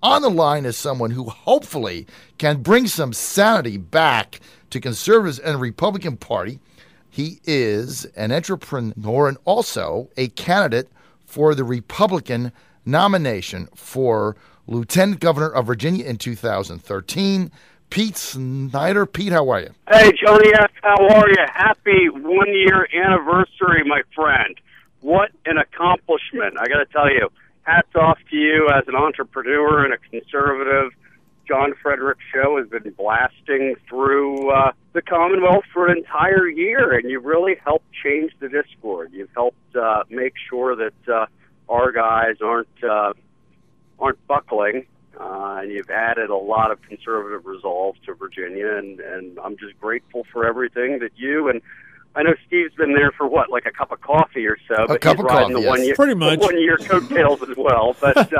On the line is someone who hopefully can bring some sanity back to conservatives and the Republican Party. He is an entrepreneur and also a candidate for the Republican nomination for Lieutenant Governor of Virginia in 2013. Pete Snyder. Pete, how are you? Hey, Johnny F., how are you? Happy one-year anniversary, my friend. What an accomplishment. I got to tell you, hats off to you as an entrepreneur and a conservative. John Frederick's show has been blasting through the Commonwealth for an entire year, and you've really helped change the discord. You've helped make sure that our guys aren't buckling, and you've added a lot of conservative resolve to Virginia, and I'm just grateful for everything that you and I know Steve's been there for what, like a cup of coffee or so, but he's riding the 1 year, pretty much. 1 year coattails as well. But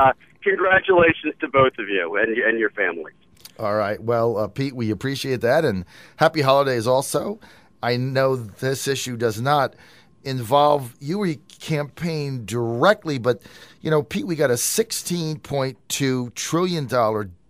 congratulations to both of you and your families. All right. Well, Pete, we appreciate that, and happy holidays also. I know this issue does not involve you or your campaign directly, but, you know, Pete, we got a $16.2 trillion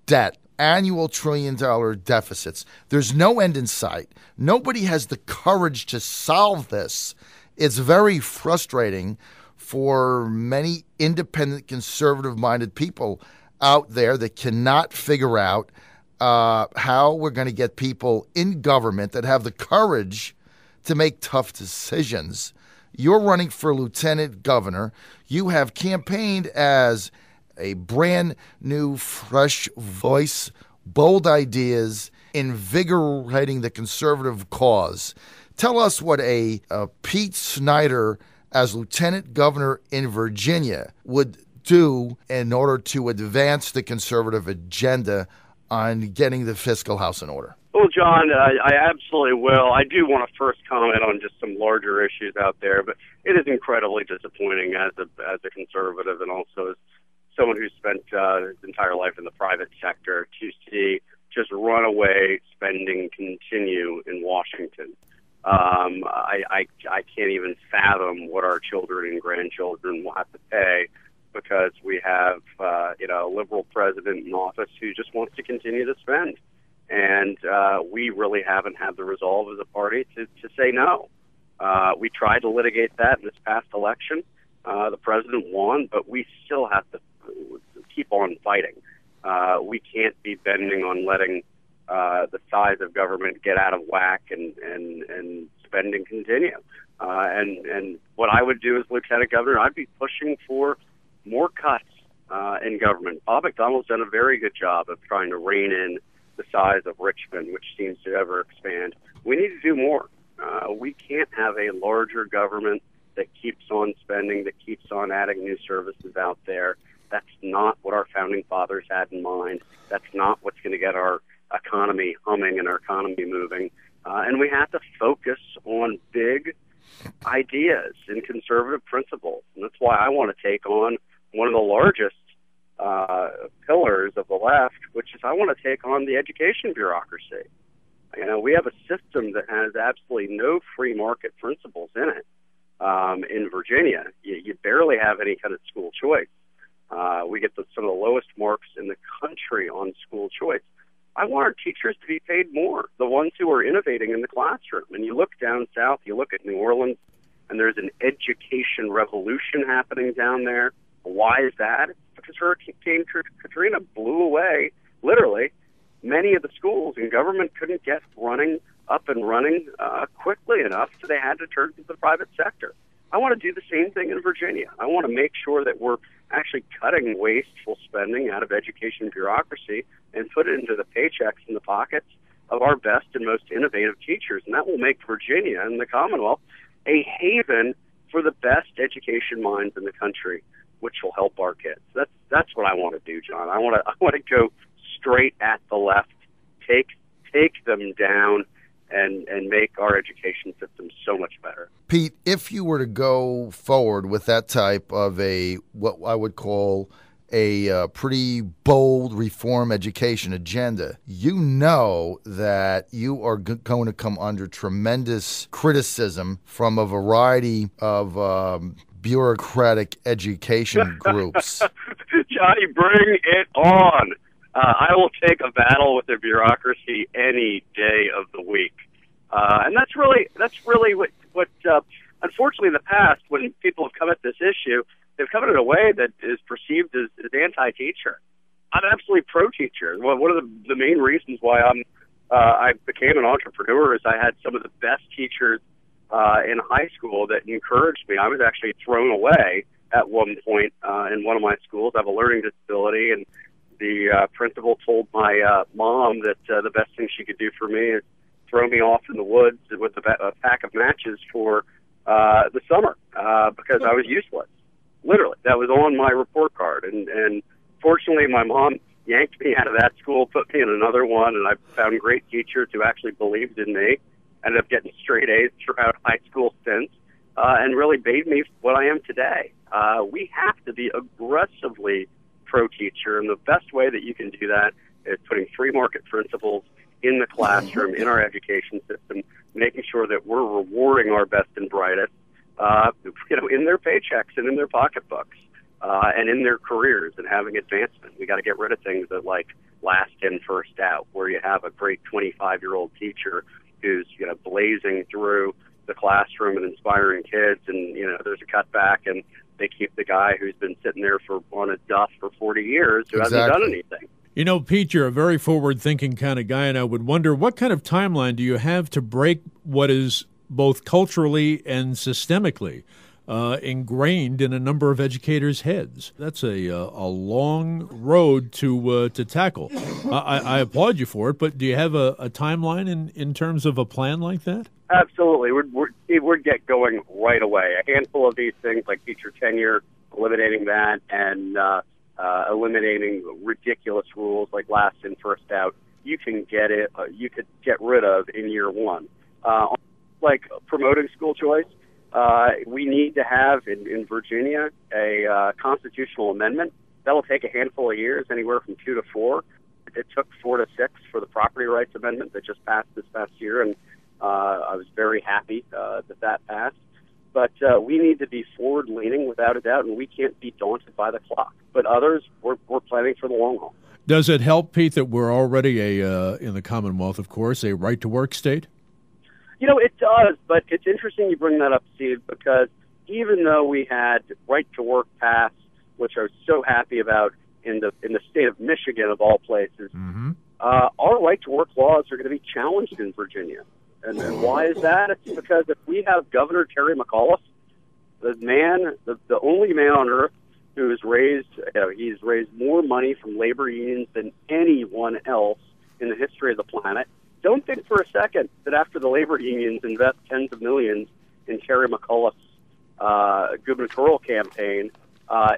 debt, annual $1 trillion deficits. There's no end in sight. Nobody has the courage to solve this. It's very frustrating for many independent, conservative-minded people out there that cannot figure out how we're going to get people in government that have the courage to make tough decisions. You're running for lieutenant governor. You have campaigned as a brand new, fresh voice, bold ideas, invigorating the conservative cause. Tell us what a Pete Snyder as lieutenant governor in Virginia would do in order to advance the conservative agenda on getting the fiscal house in order. Well, John, I absolutely will. I do want to first comment on just some larger issues out there, but it is incredibly disappointing as a conservative and also as someone who's spent his entire life in the private sector to see just runaway spending continue in Washington. I can't even fathom what our children and grandchildren will have to pay because we have a liberal president in office who just wants to continue to spend. And we really haven't had the resolve as a party to say no. We tried to litigate that in this past election. The president won, but we still have to keep on fighting. We can't be bending on letting the size of government get out of whack and spending continue. And what I would do as lieutenant governor, I'd be pushing for more cuts in government. Bob McDonnell's done a very good job of trying to rein in the size of Richmond, which seems to ever expand. We need to do more. We can't have a larger government that keeps on spending, that keeps on adding new services out there. That's not what our founding fathers had in mind. That's not what's going to get our economy humming and our economy moving. And we have to focus on big ideas and conservative principles. And that's why I want to take on one of the largest pillars of the left, which is I want to take on the education bureaucracy. You know, we have a system that has absolutely no free market principles in it. In Virginia, you barely have any kind of school choice. We get some of the lowest marks in the country on school choice. I want our teachers to be paid more, the ones who are innovating in the classroom. And you look down south, you look at New Orleans, and there's an education revolution happening down there. Why is that? Because Hurricane Katrina blew away, literally, many of the schools, and government couldn't get up and running quickly enough, so they had to turn to the private sector. I want to do the same thing in Virginia. I want to make sure that we're actually cutting wasteful spending out of education bureaucracy and put it into the paychecks in the pockets of our best and most innovative teachers. And that will make Virginia and the Commonwealth a haven for the best education minds in the country, which will help our kids. That's what I want to do, John. I want to go straight at the left, take them down, and make our education system so much better. Pete, if you were to go forward with that type of what I would call a pretty bold reform education agenda, you know that you are going to come under tremendous criticism from a variety of bureaucratic education groups. Johnny, bring it on. I will take a battle with the bureaucracy any day of the week. And that's really what unfortunately in the past, when people have come at this issue, they've come at it in a way that is perceived as anti-teacher. I'm absolutely pro-teacher. Well, one of the main reasons why I became an entrepreneur is I had some of the best teachers in high school that encouraged me. I was actually thrown away at one point in one of my schools. I have a learning disability, and the principal told my mom that the best thing she could do for me is throw me off in the woods with a pack of matches for the summer because I was useless. Literally, that was on my report card. And fortunately, my mom yanked me out of that school, put me in another one, and I found great teachers who actually believed in me. Ended up getting straight A's throughout high school since, and really made me what I am today. We have to be aggressively pro-teacher, and the best way that you can do that is putting free market principles in the classroom, in our education system, making sure that we're rewarding our best and brightest, in their paychecks and in their pocketbooks, and in their careers and having advancement. We got to get rid of things that like last in, first out, where you have a great 25-year-old teacher who's blazing through the classroom and inspiring kids, and there's a cutback and they keep the guy who's been sitting there on a duff for 40 years who hasn't done anything. Pete, you're a very forward-thinking kind of guy, and I would wonder what kind of timeline do you have to break what is both culturally and systemically ingrained in a number of educators' heads? That's a long road to tackle. I applaud you for it, but do you have a timeline in terms of a plan like that? Absolutely. We'd get going right away. A handful of these things like teacher tenure, eliminating that, and eliminating ridiculous rules like last in, first out, you can get rid of in year one. Like promoting school choice, we need to have in Virginia a constitutional amendment. That'll take a handful of years, anywhere from 2 to 4. It took 4 to 6 for the property rights amendment that just passed this past year, and I was very happy that passed. But we need to be forward-leaning without a doubt, and we can't be daunted by the clock. But others, we're planning for the long haul. Does it help, Pete, that we're already in the Commonwealth, of course, a right-to-work state? It does, but it's interesting you bring that up, Steve, because even though we had right-to-work pass, which I was so happy about in the state of Michigan, of all places, our right-to-work laws are going to be challenged in Virginia. And why is that? It's because if we have Governor Terry McAuliffe, the only man on earth who has he's raised more money from labor unions than anyone else in the history of the planet. Don't think for a second that after the labor unions invest tens of millions in Terry McAuliffe's gubernatorial campaign,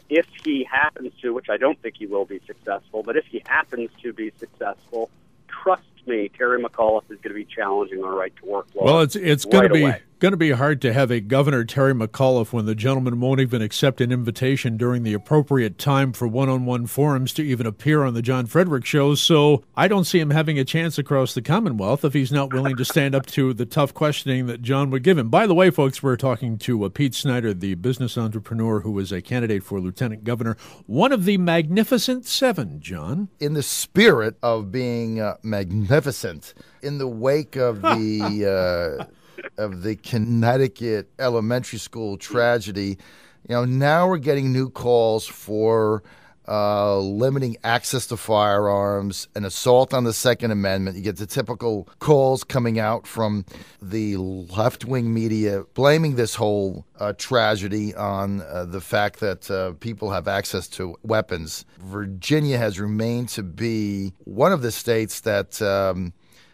if he happens to, which I don't think he will be successful, but if he happens to be successful, trust me, Terry McAuliffe is going to be challenging our right to work law. Well, it's going to be hard to have a Governor Terry McAuliffe when the gentleman won't even accept an invitation during the appropriate time for one-on-one forums to even appear on the John Frederick Show. So I don't see him having a chance across the Commonwealth if he's not willing to stand up to the tough questioning that John would give him. By the way, folks, we're talking to Pete Snyder, the business entrepreneur who is a candidate for lieutenant governor, one of the Magnificent Seven, John. In the spirit of being magnificent, in the wake of the Connecticut elementary school tragedy, now we're getting new calls for limiting access to firearms, an assault on the Second Amendment. You get the typical calls coming out from the left-wing media blaming this whole tragedy on the fact that people have access to weapons. Virginia has remained to be one of the states that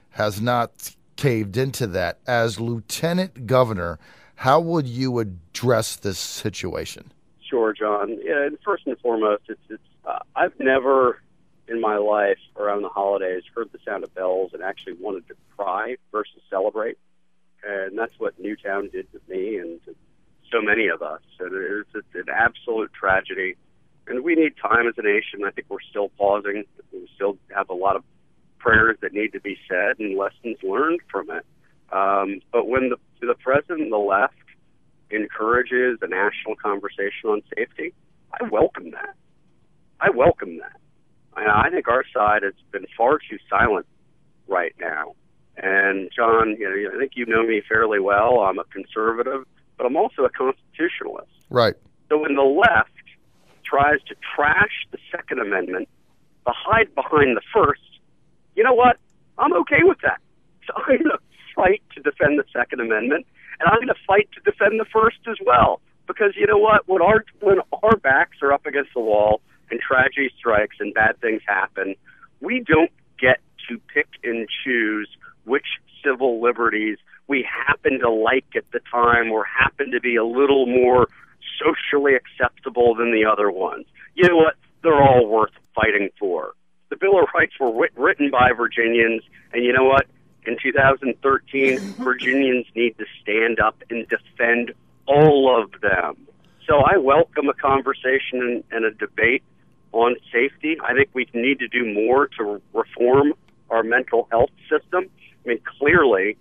has not caved into that. As lieutenant governor, how would you address this situation? Sure, John. Yeah, first and foremost, I've never in my life around the holidays heard the sound of bells and actually wanted to cry versus celebrate. And that's what Newtown did to me and to so many of us. And it's an absolute tragedy. And we need time as a nation. I think we're still pausing. We still have a lot of prayers that need to be said and lessons learned from it. But when the president and the left encourages a national conversation on safety, I welcome that. I welcome that. I think our side has been far too silent right now. And John, I think you know me fairly well. I'm a conservative, but I'm also a constitutionalist. Right. So when the left tries to trash the Second Amendment, to hide behind the First, you know what? I'm okay with that. So I'm going to fight to defend the Second Amendment, and I'm going to fight to defend the First as well. Because you know what? When our backs are up against the wall and tragedy strikes and bad things happen, we don't get to pick and choose which civil liberties we happen to like at the time or happen to be a little more socially acceptable than the other ones. You know what? They're all worth fighting for. The Bill of Rights were written by Virginians, and you know what? In 2013, Virginians need to stand up and defend all of them. So I welcome a conversation and a debate on safety. I think we need to do more to reform our mental health system. I mean, clearly,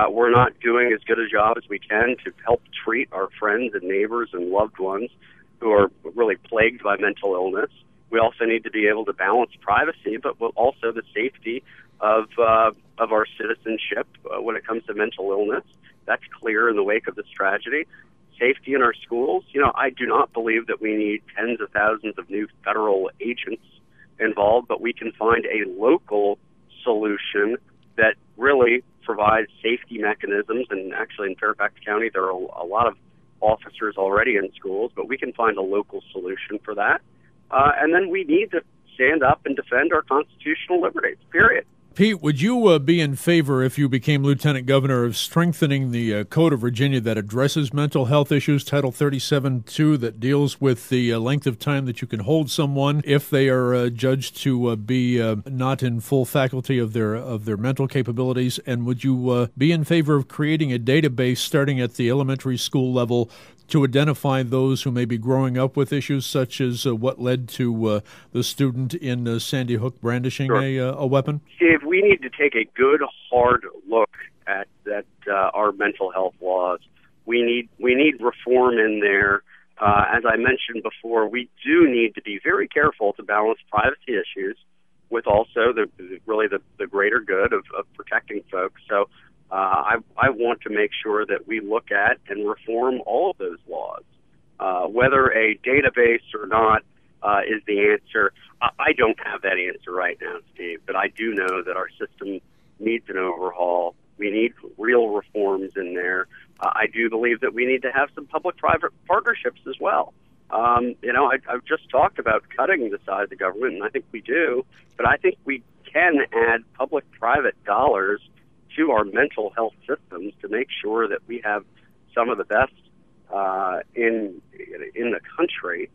we're not doing as good a job as we can to help treat our friends and neighbors and loved ones who are really plagued by mental illness. We also need to be able to balance privacy, but also the safety of our citizenship when it comes to mental illness. That's clear in the wake of this tragedy. Safety in our schools. I do not believe that we need tens of thousands of new federal agents involved, but we can find a local solution that really provides safety mechanisms. And actually in Fairfax County, there are a lot of officers already in schools, but we can find a local solution for that. And then we need to stand up and defend our constitutional liberties, period. Pete, would you be in favor, if you became lieutenant governor, of strengthening the Code of Virginia that addresses mental health issues, Title 37-2, that deals with the length of time that you can hold someone if they are judged to be not in full faculty of their mental capabilities? And would you be in favor of creating a database starting at the elementary school level to identify those who may be growing up with issues such as what led to the student in Sandy Hook brandishing a weapon? Steve, we need to take a good, hard look at our mental health laws. We need reform in there. As I mentioned before, we do need to be very careful to balance privacy issues with also the greater good of protecting folks. So I want to make sure that we look at and reform all of those laws. Whether a database or not is the answer. I don't have that answer right now, Steve, but I do know that our system needs an overhaul. We need real reforms in there. I do believe that we need to have some public-private partnerships as well. I've just talked about cutting the size of government, and I think we do, but I think we can add public-private dollars to our mental health systems to make sure that we have some of the best in the country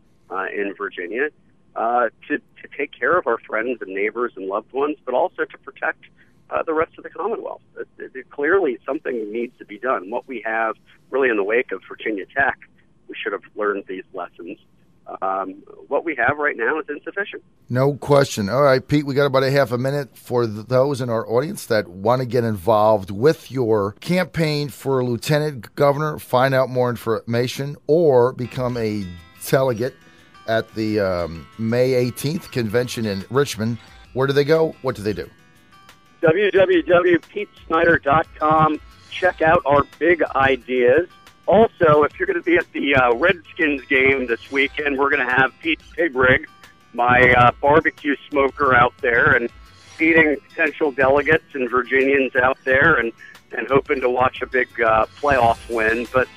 in Virginia to take care of our friends and neighbors and loved ones, but also to protect the rest of the Commonwealth. Clearly, something needs to be done. What we have really in the wake of Virginia Tech, we should have learned these lessons. What we have right now is insufficient. No question. All right, Pete, we got about a half a minute for those in our audience that want to get involved with your campaign for lieutenant governor, find out more information, or become a delegate at the May 18th convention in Richmond. Where do they go? What do they do? www.petesnyder.com. Check out our big ideas. Also, if you're going to be at the Redskins game this weekend, we're going to have Pete Pig Rig, my barbecue smoker, out there and feeding potential delegates and Virginians out there and hoping to watch a big playoff win. But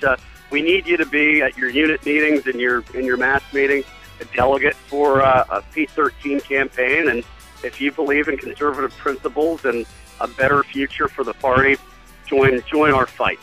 we need you to be at your unit meetings and your mass meetings, a delegate for a P13 campaign. And if you believe in conservative principles and a better future for the party, join our fight.